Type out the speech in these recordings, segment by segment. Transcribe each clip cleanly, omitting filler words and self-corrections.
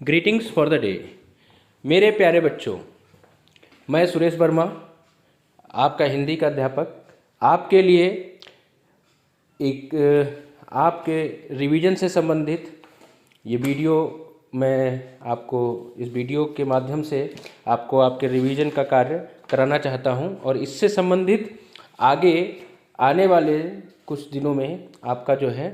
Greetings for the day. मेरे प्यारे बच्चों, मैं सुरेश वर्मा, आपका हिंदी का अध्यापक, आपके लिए एक आपके रिवीजन से संबंधित ये वीडियो मैं आपको इस वीडियो के माध्यम से आपको आपके रिवीजन का कार्य कराना चाहता हूं और इससे संबंधित आगे आने वाले कुछ दिनों में आपका जो है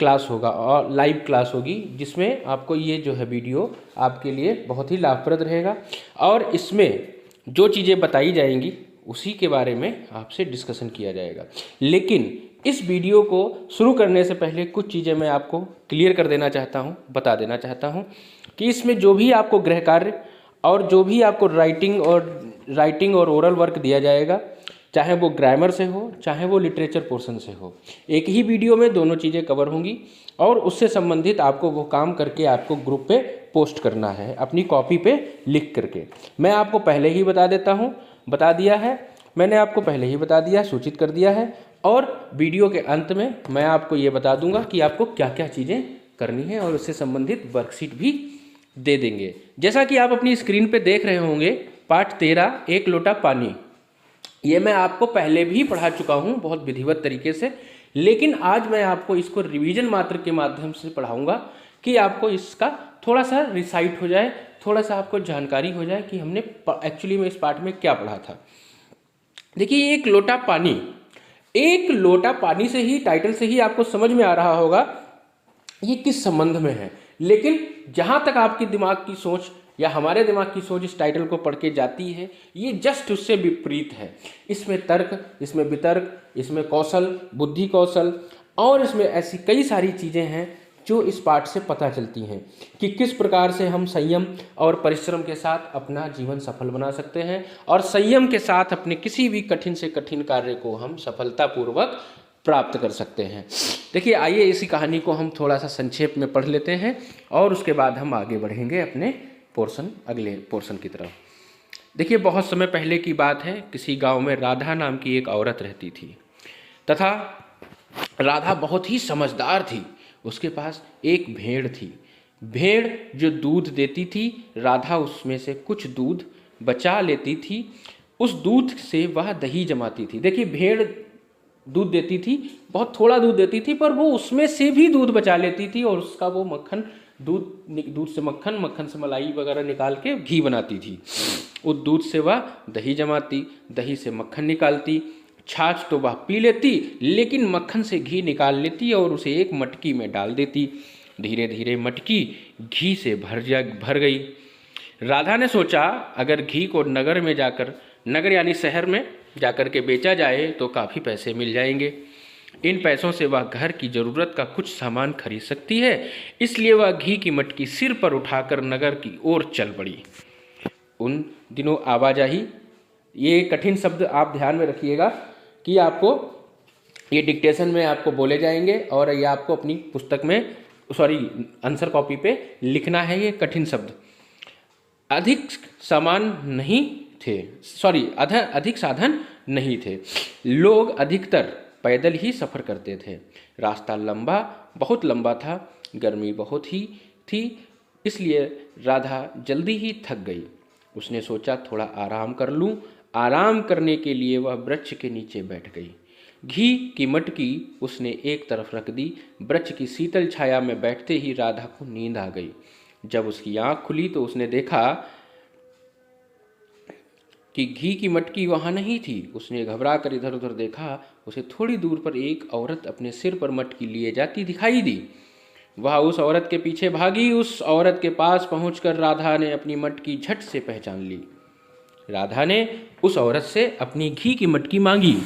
क्लास होगा और लाइव क्लास होगी, जिसमें आपको ये जो है वीडियो आपके लिए बहुत ही लाभप्रद रहेगा और इसमें जो चीज़ें बताई जाएंगी उसी के बारे में आपसे डिस्कशन किया जाएगा। लेकिन इस वीडियो को शुरू करने से पहले कुछ चीज़ें मैं आपको क्लियर कर देना चाहता हूँ, बता देना चाहता हूँ कि इसमें जो भी आपको गृह कार्य और जो भी आपको राइटिंग और ओरल वर्क दिया जाएगा, चाहे वो ग्रामर से हो चाहे वो लिटरेचर पोर्शन से हो, एक ही वीडियो में दोनों चीज़ें कवर होंगी और उससे संबंधित आपको वो काम करके आपको ग्रुप पे पोस्ट करना है, अपनी कॉपी पे लिख करके। मैं आपको पहले ही बता दिया है, मैंने आपको पहले ही बता दिया, सूचित कर दिया है और वीडियो के अंत में मैं आपको ये बता दूंगा कि आपको क्या क्या चीज़ें करनी है और उससे संबंधित वर्कशीट भी दे देंगे। जैसा कि आप अपनी स्क्रीन पे देख रहे होंगे, पाठ 13 एक लोटा पानी, ये मैं आपको पहले भी पढ़ा चुका हूँ बहुत विधिवत तरीके से, लेकिन आज मैं आपको इसको रिवीजन मात्र के माध्यम से पढ़ाऊँगा कि आपको इसका थोड़ा सा रिसाइट हो जाए, थोड़ा सा आपको जानकारी हो जाए कि हमने एक्चुअली में इस पाठ में क्या पढ़ा था। देखिए, एक लोटा पानी से ही, टाइटल से ही आपको समझ में आ रहा होगा ये किस संबंध में है। लेकिन जहाँ तक आपकी दिमाग की सोच या हमारे दिमाग की सोच इस टाइटल को पढ़ के जाती है, ये जस्ट उससे विपरीत है। इसमें तर्क, इसमें वितर्क, इसमें कौशल, बुद्धि कौशल और इसमें ऐसी कई सारी चीज़ें हैं जो इस पाठ से पता चलती हैं कि किस प्रकार से हम संयम और परिश्रम के साथ अपना जीवन सफल बना सकते हैं और संयम के साथ अपने किसी भी कठिन से कठिन कार्य को हम सफलतापूर्वक प्राप्त कर सकते हैं। देखिए, आइए इसी कहानी को हम थोड़ा सा संक्षेप में पढ़ लेते हैं और उसके बाद हम आगे बढ़ेंगे अपने अगले पोर्शन की तरफ। देखिए, बहुत समय पहले की बात है, किसी गांव में राधा नाम की एक औरत रहती थी तथा राधा बहुत ही समझदार थी। उसके पास एक भेड़ थी। भेड़ जो दूध देती थी, राधा उसमें से कुछ दूध बचा लेती थी। उस दूध से वह दही जमाती थी। देखिए, भेड़ दूध देती थी, बहुत थोड़ा दूध देती थी, पर वो उसमें से भी दूध बचा लेती थी और उसका वो मक्खन, दूध से मक्खन, मक्खन से मलाई वगैरह निकाल के घी बनाती थी। उस दूध से वह दही जमाती, दही से मक्खन निकालती, छाछ तो वह पी लेती, लेकिन मक्खन से घी निकाल लेती और उसे एक मटकी में डाल देती। धीरे धीरे मटकी घी से भर गई। राधा ने सोचा, अगर घी को नगर यानी शहर में जाकर के बेचा जाए तो काफ़ी पैसे मिल जाएंगे। इन पैसों से वह घर की ज़रूरत का कुछ सामान खरीद सकती है। इसलिए वह घी की मटकी सिर पर उठाकर नगर की ओर चल पड़ी। उन दिनों आवाजाही, ये कठिन शब्द आप ध्यान में रखिएगा कि आपको ये डिक्टेशन में आपको बोले जाएंगे और ये आपको अपनी पुस्तक में आंसर कॉपी पे लिखना है। ये कठिन शब्द। अधिक साधन नहीं थे। लोग अधिकतर पैदल ही सफ़र करते थे। रास्ता बहुत लंबा था, गर्मी बहुत ही थी, इसलिए राधा जल्दी ही थक गई। उसने सोचा, थोड़ा आराम कर लूँ। आराम करने के लिए वह वृक्ष के नीचे बैठ गई। घी की मटकी उसने एक तरफ रख दी। वृक्ष की शीतल छाया में बैठते ही राधा को नींद आ गई। जब उसकी आँख खुली तो उसने देखा कि घी की मटकी वहाँ नहीं थी। उसने घबरा कर इधर उधर देखा। उसे थोड़ी दूर पर एक औरत अपने सिर पर मटकी लिए जाती दिखाई दी। वह उस औरत के पीछे भागी। उस औरत के पास पहुंचकर राधा ने अपनी मटकी झट से पहचान ली। राधा ने उस औरत से अपनी घी की मटकी मांगी।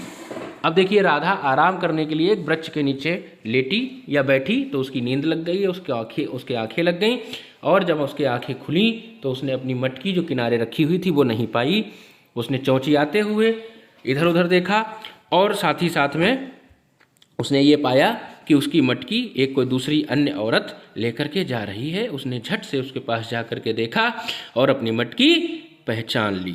अब देखिए, राधा आराम करने के लिए एक वृक्ष के नीचे लेटी या बैठी तो उसकी नींद लग गई, उसके आंखें लग गईं और जब उसकी आंखें खुली तो उसने अपनी मटकी जो किनारे रखी हुई थी वो नहीं पाई। उसने चौंचियाते हुए इधर उधर देखा और साथ ही साथ में उसने ये पाया कि उसकी मटकी एक कोई दूसरी अन्य औरत लेकर के जा रही है। उसने झट से उसके पास जा कर के देखा और अपनी मटकी पहचान ली।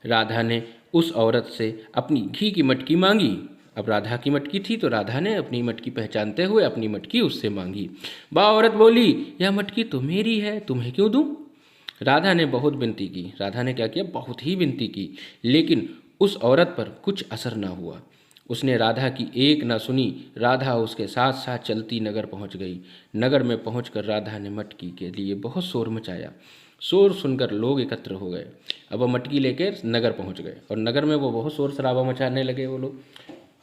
राधा ने उस औरत से अपनी घी की मटकी मांगी। अब राधा की मटकी थी तो राधा ने अपनी मटकी पहचानते हुए अपनी मटकी उससे मांगी। वह औरत बोली, यह मटकी तो मेरी है, तुम्हें क्यों दूं? राधा ने बहुत विनती की। राधा ने क्या किया? बहुत ही विनती की, लेकिन उस औरत पर कुछ असर ना हुआ। उसने राधा की एक ना सुनी। राधा उसके साथ साथ चलती नगर पहुंच गई। नगर में पहुंचकर राधा ने मटकी के लिए बहुत शोर मचाया। शोर सुनकर लोग एकत्र हो गए। अब वो मटकी लेकर नगर पहुंच गए और नगर में वो बहुत शोर शराबा मचाने लगे। वो लोग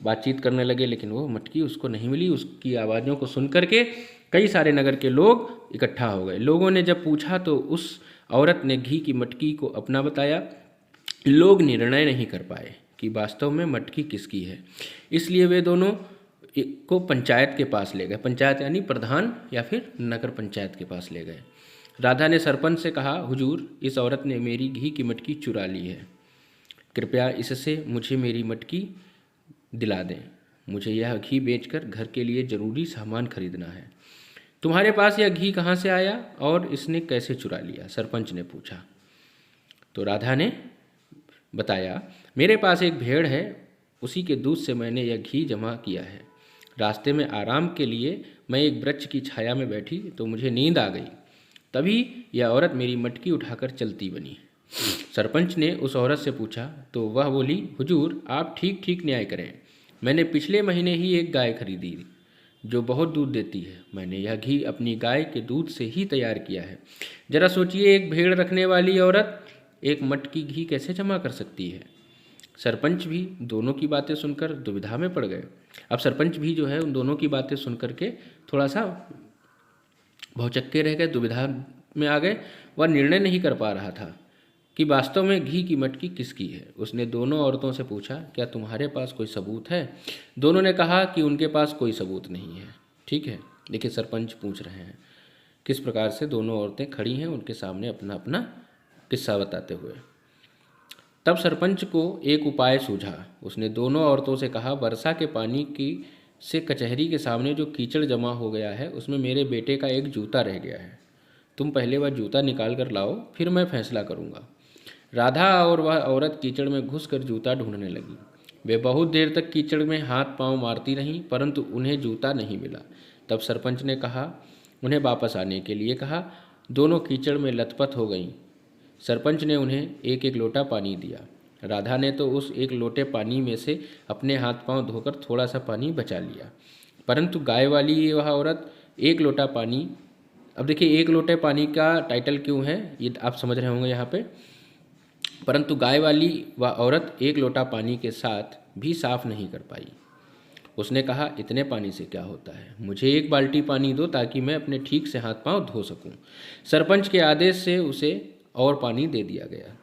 बातचीत करने लगे, लेकिन वो मटकी उसको नहीं मिली। उसकी आवाज़ों को सुन करके कई सारे नगर के लोग इकट्ठा हो गए। लोगों ने जब पूछा तो उस औरत ने घी की मटकी को अपना बताया। लोग निर्णय नहीं कर पाए कि वास्तव में मटकी किसकी है, इसलिए वे दोनों को पंचायत के पास ले गए। पंचायत यानी प्रधान या फिर नगर पंचायत के पास ले गए। राधा ने सरपंच से कहा, हुजूर, इस औरत ने मेरी घी की मटकी चुरा ली है, कृपया इससे मुझे मेरी मटकी दिला दें। मुझे यह घी बेचकर घर के लिए ज़रूरी सामान खरीदना है। तुम्हारे पास यह घी कहाँ से आया और इसने कैसे चुरा लिया? सरपंच ने पूछा। तो राधा ने बताया, मेरे पास एक भेड़ है, उसी के दूध से मैंने यह घी जमा किया है। रास्ते में आराम के लिए मैं एक वृक्ष की छाया में बैठी तो मुझे नींद आ गई। तभी यह औरत मेरी मटकी उठाकर चलती बनी। सरपंच ने उस औरत से पूछा तो वह बोली, हुजूर, आप ठीक ठीक न्याय करें। मैंने पिछले महीने ही एक गाय खरीदी जो बहुत दूध देती है। मैंने यह घी अपनी गाय के दूध से ही तैयार किया है। जरा सोचिए, एक भेड़ रखने वाली औरत एक मटकी घी कैसे जमा कर सकती है? सरपंच भी दोनों की बातें सुनकर दुविधा में पड़ गए। अब सरपंच भी जो है उन दोनों की बातें सुन करके थोड़ा सा भौचक्के रह गए, दुविधा में आ गए। वह निर्णय नहीं कर पा रहा था कि वास्तव में घी की मटकी किसकी है। उसने दोनों औरतों से पूछा, क्या तुम्हारे पास कोई सबूत है? दोनों ने कहा कि उनके पास कोई सबूत नहीं है। ठीक है, देखिए सरपंच पूछ रहे हैं किस प्रकार से दोनों औरतें खड़ी हैं उनके सामने अपना अपना किस्सा बताते हुए। तब सरपंच को एक उपाय सूझा। उसने दोनों औरतों से कहा, वर्षा के पानी की से कचहरी के सामने जो कीचड़ जमा हो गया है उसमें मेरे बेटे का एक जूता रह गया है। तुम पहले वह जूता निकाल कर लाओ, फिर मैं फैसला करूँगा। राधा और वह औरत कीचड़ में घुसकर जूता ढूंढने लगी। वे बहुत देर तक कीचड़ में हाथ पांव मारती रहीं, परंतु उन्हें जूता नहीं मिला। तब सरपंच ने उन्हें वापस आने के लिए कहा। दोनों कीचड़ में लथपथ हो गईं। सरपंच ने उन्हें एक एक लोटा पानी दिया। राधा ने तो उस एक लोटे पानी में से अपने हाथ पांव धोकर थोड़ा सा पानी बचा लिया, परंतु गाय वाली वह औरत एक लोटा पानी। अब देखिए, एक लोटे पानी का टाइटल क्यों है ये आप समझ रहे होंगे यहाँ पे। परंतु गाय वाली वह औरत एक लोटा पानी के साथ भी साफ नहीं कर पाई। उसने कहा, इतने पानी से क्या होता है, मुझे एक बाल्टी पानी दो ताकि मैं अपने ठीक से हाथ पांव धो सकूं। सरपंच के आदेश से उसे और पानी दे दिया गया।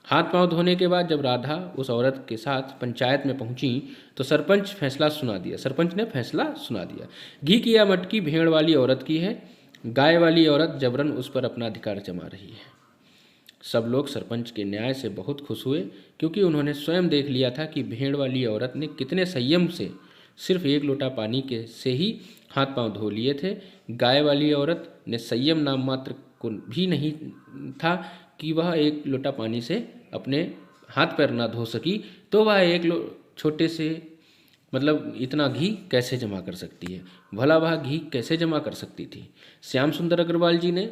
हाथ पांव धोने के बाद जब राधा उस औरत के साथ पंचायत में पहुंची तो सरपंच ने फैसला सुना दिया। घी की यह मटकी भेड़ वाली औरत की है। गाय वाली औरत जबरन उस पर अपना अधिकार जमा रही है। सब लोग सरपंच के न्याय से बहुत खुश हुए, क्योंकि उन्होंने स्वयं देख लिया था कि भेड़ वाली औरत ने कितने संयम से सिर्फ एक लोटा पानी के से ही हाथ पांव धो लिए थे। गाय वाली औरत ने संयम नाम मात्र को भी नहीं था कि वह एक लोटा पानी से अपने हाथ पैर ना धो सकी, तो वह एक छोटे से मतलब इतना घी कैसे जमा कर सकती है? भला वह घी कैसे जमा कर सकती थी? श्याम सुंदर अग्रवाल जी ने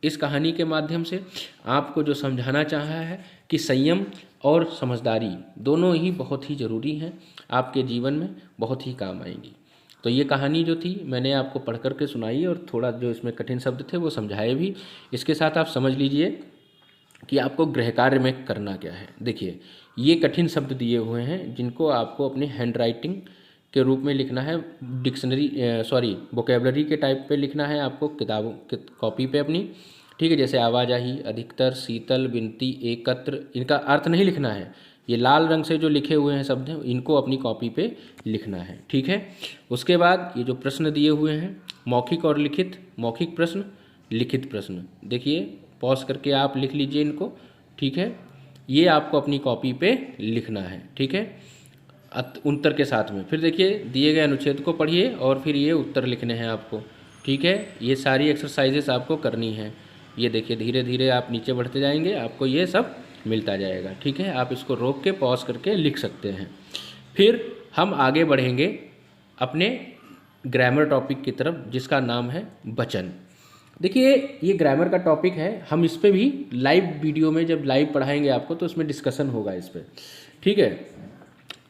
इस कहानी के माध्यम से आपको जो समझाना चाहा है कि संयम और समझदारी दोनों ही बहुत ही ज़रूरी हैं, आपके जीवन में बहुत ही काम आएंगी। तो ये कहानी जो थी मैंने आपको पढ़ कर के सुनाई और थोड़ा जो इसमें कठिन शब्द थे वो समझाए भी। इसके साथ आप समझ लीजिए कि आपको गृह कार्य में करना क्या है। देखिए, ये कठिन शब्द दिए हुए हैं जिनको आपको अपनी हैंड राइटिंग के रूप में लिखना है, वोकेबलरी के टाइप पे लिखना है आपको किताबों कॉपी पे अपनी। ठीक है, जैसे आवाजाही, अधिकतर, शीतल, विनती, एकत्र, इनका अर्थ नहीं लिखना है। ये लाल रंग से जो लिखे हुए हैं शब्द हैं इनको अपनी कॉपी पे लिखना है। ठीक है, उसके बाद ये जो प्रश्न दिए हुए हैं मौखिक और लिखित, मौखिक प्रश्न, लिखित प्रश्न, देखिए पॉज करके आप लिख लीजिए इनको। ठीक है, ये आपको अपनी कॉपी पे लिखना है। ठीक है, उत्तर के साथ में। फिर देखिए दिए गए अनुच्छेद को पढ़िए और फिर ये उत्तर लिखने हैं आपको। ठीक है, ये सारी एक्सरसाइजेस आपको करनी है। ये देखिए धीरे धीरे आप नीचे बढ़ते जाएंगे, आपको ये सब मिलता जाएगा। ठीक है, आप इसको रोक के पॉज करके लिख सकते हैं। फिर हम आगे बढ़ेंगे अपने ग्रामर टॉपिक की तरफ, जिसका नाम है वचन। देखिए ये ग्रामर का टॉपिक है, हम इस पे भी लाइव वीडियो में जब लाइव पढ़ाएंगे आपको तो उसमें डिस्कशन होगा इस पर, ठीक है।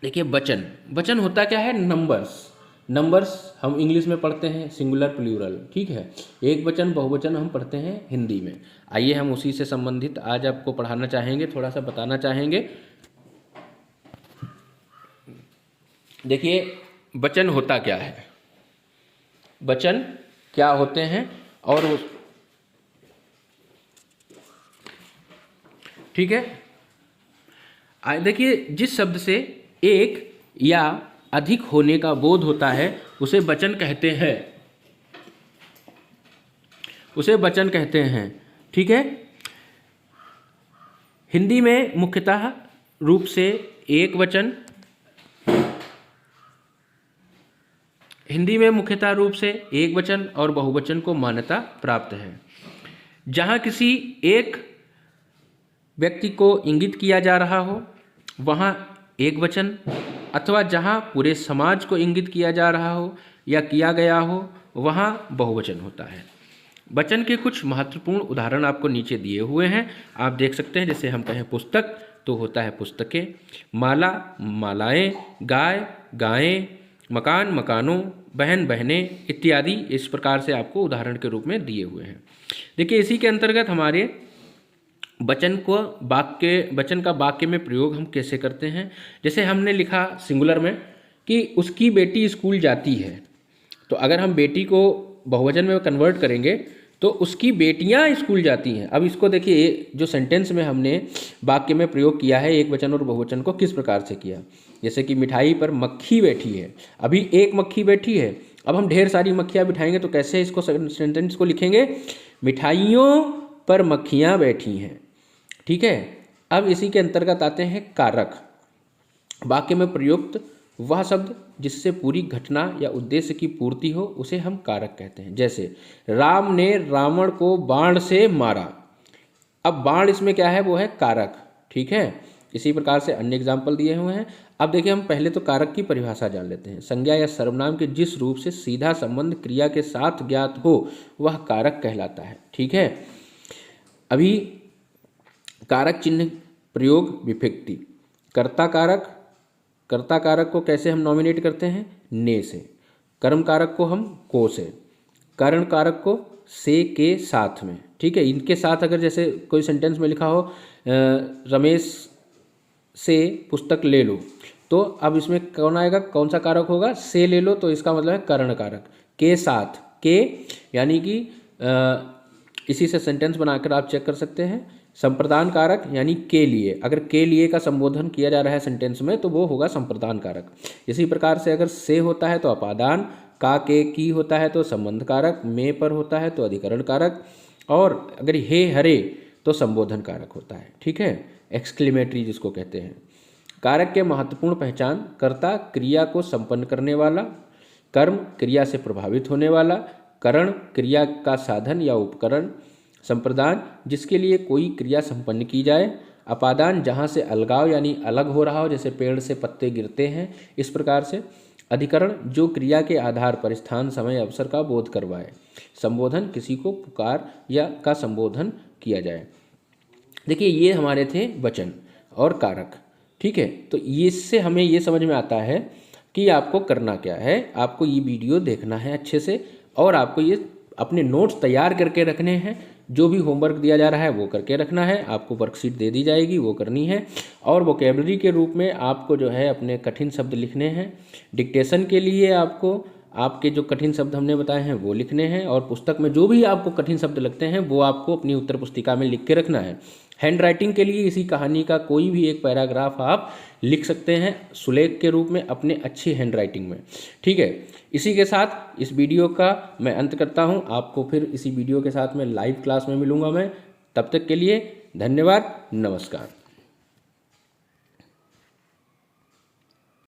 देखिए वचन, वचन होता क्या है? नंबर्स। नंबर्स हम इंग्लिश में पढ़ते हैं सिंगुलर प्लूरल, ठीक है। एक वचन बहुवचन हम पढ़ते हैं हिंदी में। आइए हम उसी से संबंधित आज आपको पढ़ाना चाहेंगे, थोड़ा सा बताना चाहेंगे। देखिए वचन होता क्या है, वचन क्या होते हैं और ठीक है। देखिए जिस शब्द से एक या अधिक होने का बोध होता है उसे वचन कहते हैं, उसे वचन कहते हैं, ठीक है। हिंदी में मुख्यतः रूप से एक वचन, हिंदी में मुख्यतः रूप से एक वचन और बहुवचन को मान्यता प्राप्त है। जहाँ किसी एक व्यक्ति को इंगित किया जा रहा हो वहाँ एक वचन, अथवा जहाँ पूरे समाज को इंगित किया जा रहा हो या किया गया हो वहाँ बहुवचन होता है। वचन के कुछ महत्वपूर्ण उदाहरण आपको नीचे दिए हुए हैं, आप देख सकते हैं। जैसे हम कहें पुस्तक तो होता है पुस्तकें, माला मालाएं, गाय गायें, मकान मकानों, बहन बहनें इत्यादि इस प्रकार से आपको उदाहरण के रूप में दिए हुए हैं। देखिए इसी के अंतर्गत हमारे वचन को वचन का वाक्य में प्रयोग हम कैसे करते हैं। जैसे हमने लिखा सिंगुलर में कि उसकी बेटी स्कूल जाती है, तो अगर हम बेटी को बहुवचन में कन्वर्ट करेंगे तो उसकी बेटियां स्कूल जाती हैं। अब इसको देखिए जो सेंटेंस में हमने वाक्य में प्रयोग किया है एक वचन और बहुवचन को किस प्रकार से किया। जैसे कि मिठाई पर मक्खी बैठी है, अभी एक मक्खी बैठी है, अब हम ढेर सारी मक्खियाँ बिठाएंगे तो कैसे इसको सेंटेंस को लिखेंगे? मिठाइयों पर मक्खियाँ बैठी हैं, ठीक है। अब इसी के अंतर्गत आते हैं कारक। वाक्य में प्रयुक्त वह शब्द जिससे पूरी घटना या उद्देश्य की पूर्ति हो उसे हम कारक कहते हैं। जैसे राम ने रावण को बाण से मारा, अब बाण इसमें क्या है? वो है कारक, ठीक है। इसी प्रकार से अन्य एग्जाम्पल दिए हुए हैं। अब देखिए हम पहले तो कारक की परिभाषा जान लेते हैं। संज्ञा या सर्वनाम के जिस रूप से सीधा संबंध क्रिया के साथ ज्ञात हो वह कारक कहलाता है, ठीक है। अभी कारक चिन्ह प्रयोग विभक्ति। कर्ता कारक, कर्ता कारक को कैसे हम नॉमिनेट करते हैं? ने से। कर्म कारक को हम को से, कारण कारक को से के साथ में, ठीक है। इनके साथ अगर जैसे कोई सेंटेंस में लिखा हो रमेश से पुस्तक ले लो, तो अब इसमें कौन आएगा? कौन सा कारक होगा? से ले लो, तो इसका मतलब है कर्ण कारक। के साथ, के यानी कि इसी से सेंटेंस बनाकर आप चेक कर सकते हैं। संप्रदान कारक यानी के लिए, अगर के लिए का संबोधन किया जा रहा है सेंटेंस में तो वो होगा संप्रदान कारक। इसी प्रकार से अगर से होता है तो अपादान, का के की होता है तो संबंध कारक, में पर होता है तो अधिकरण कारक, और अगर हे हरे तो संबोधन कारक होता है, ठीक है। एक्सक्लेमेटरी जिसको कहते हैं। कारक के महत्वपूर्ण पहचान: कर्ता क्रिया को संपन्न करने वाला, कर्म क्रिया से प्रभावित होने वाला, करण क्रिया का साधन या उपकरण, संप्रदान जिसके लिए कोई क्रिया संपन्न की जाए, अपादान जहाँ से अलगाव यानी अलग हो रहा हो, जैसे पेड़ से पत्ते गिरते हैं इस प्रकार से, अधिकरण जो क्रिया के आधार पर स्थान समय अवसर का बोध करवाए, संबोधन किसी को पुकार या का संबोधन किया जाए। देखिए ये हमारे थे वचन और कारक, ठीक है। तो इससे हमें ये समझ में आता है कि आपको करना क्या है। आपको ये वीडियो देखना है अच्छे से और आपको ये अपने नोट्स तैयार करके रखने हैं। जो भी होमवर्क दिया जा रहा है वो करके रखना है। आपको वर्कशीट दे दी जाएगी, वो करनी है। और वोकेबलरी के रूप में आपको जो है अपने कठिन शब्द लिखने हैं। डिक्टेशन के लिए आपको आपके जो कठिन शब्द हमने बताए हैं वो लिखने हैं, और पुस्तक में जो भी आपको कठिन शब्द लगते हैं वो आपको अपनी उत्तर पुस्तिका में लिख के रखना है। हैंड राइटिंग के लिए इसी कहानी का कोई भी एक पैराग्राफ आप लिख सकते हैं सुलेख के रूप में अपने अच्छी हैंड राइटिंग में, ठीक है। इसी के साथ इस वीडियो का मैं अंत करता हूं। आपको फिर इसी वीडियो के साथ में लाइव क्लास में मिलूंगा मैं। तब तक के लिए धन्यवाद, नमस्कार।